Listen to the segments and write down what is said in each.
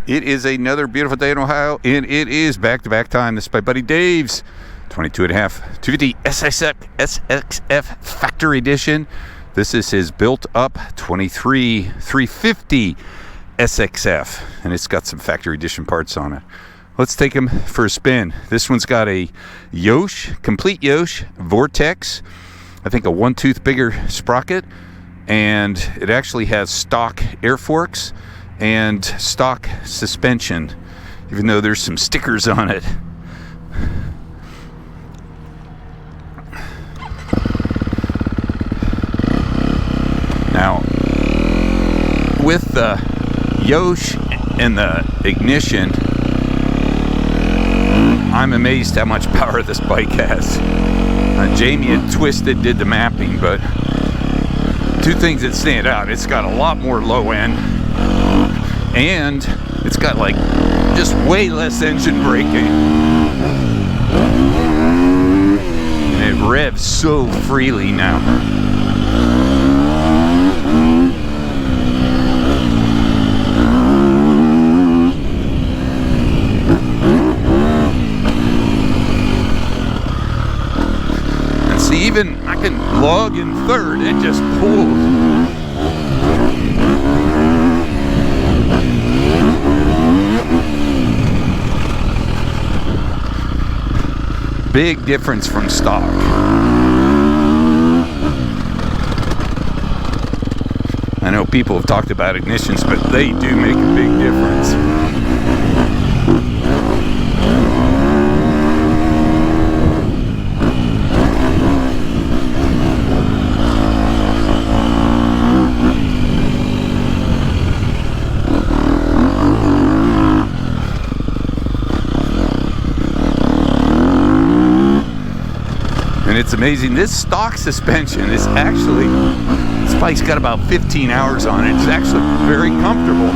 It is another beautiful day in Ohio, and it is back-to-back time. This is my buddy Dave's 22.5 250 SXF Factory Edition. This is his built-up 23 350 SXF, and it's got some factory edition parts on it. Let's take him for a spin. This one's got a Yosh, complete Yosh Vortex. I think a 1-tooth bigger sprocket, and it actually has stock air forks and stock suspension, even though there's some stickers on it. Now, with the Yosh and the ignition, I'm amazed how much power this bike has. Jamie at Twisted did the mapping, but two things that stand out: it's got a lot more low end, and it's got like just way less engine braking, and it revs so freely now. And see, even I can log in third, it just pulls. Big difference from stock. I know people have talked about ignitions, but they do make a big difference. And it's amazing, this stock suspension is actually, this bike's got about 15 hours on it. It's actually very comfortable.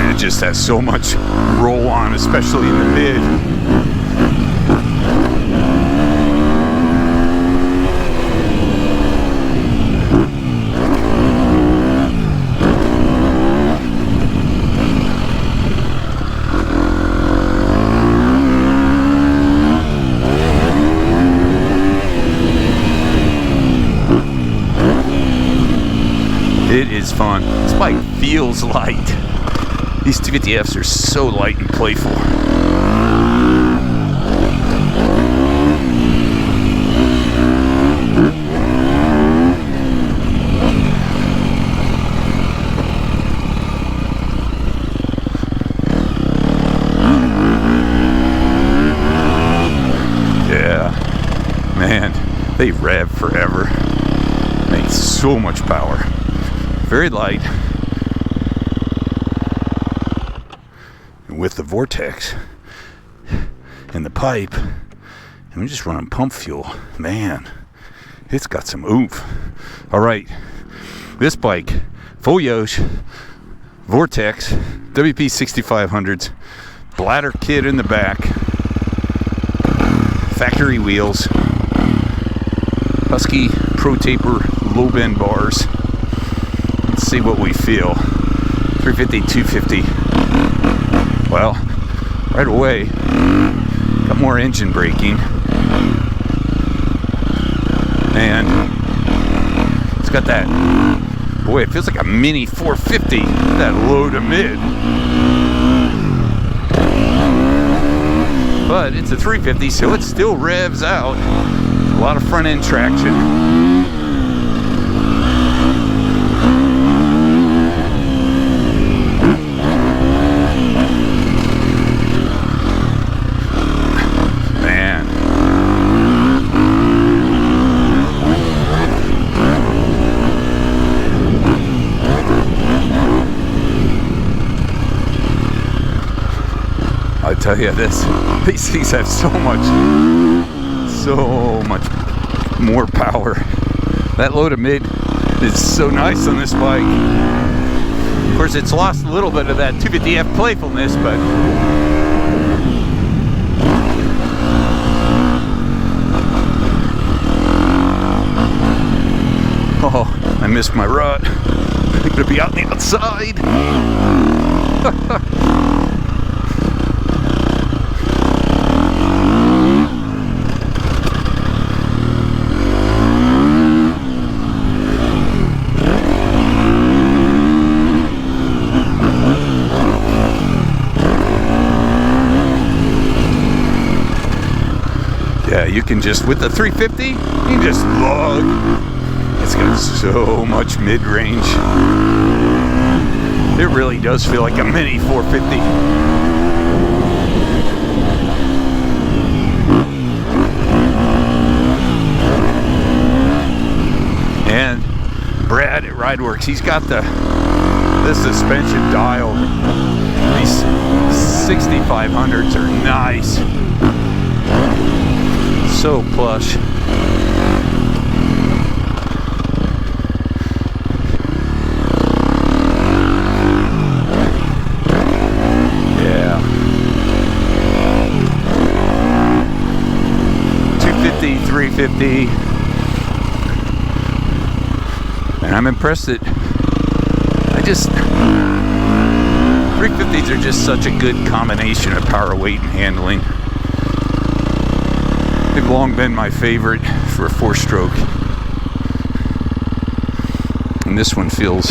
And it just has so much roll on, especially in the mid. It is fun. This bike feels light. These 250Fs are so light and playful. Yeah, man, they rev forever. Make so much power. Very light, and with the Vortex and the pipe, and we're just running pump fuel, man, it's got some oomph. All right, this bike, full Yosh, Vortex, WP 6500s, bladder kit in the back, factory wheels, Husky Pro Taper low bend bars. Let's see what we feel. 350, 250. Well, right away, got more engine braking. And it's got that, boy, it feels like a mini 450, that low to mid. But it's a 350, so it still revs out. A lot of front end traction. I tell you, these things have so much more power. That low to mid is so nice on this bike. Of course, it's lost a little bit of that 250F playfulness, but missed my rut. I'm gonna be out on the outside. Yeah, you can just, with the 350, you can just lug. It's got so much mid-range. It really does feel like a mini 450. And Brad at Rideworks, he's got the suspension dialed. These 6500s are nice. So plush. Yeah. 250, 350. And I'm impressed that 350s are just such a good combination of power, weight, and handling. They've long been my favorite for a 4-stroke. And this one feels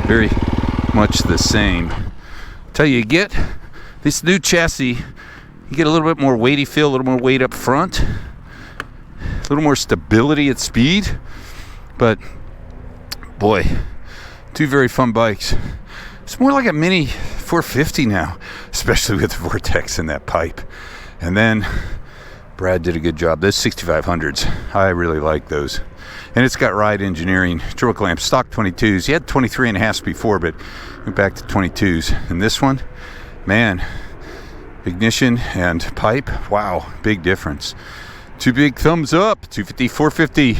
very much the same. Tell you get this new chassis, you get a little bit more weighty feel, a little more weight up front, a little more stability at speed. But boy, two very fun bikes. It's more like a mini 450 now, especially with the Vortex and that pipe. And then Brad did a good job. Those 6500s, I really like those. And it's got Ride Engineering stroke clamp, stock 22s. You had 23.5s before, but went back to 22s. And this one, man, ignition and pipe, wow, big difference. Two big thumbs up, 250, 450,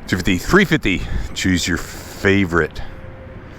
250, 350. Choose your favorite.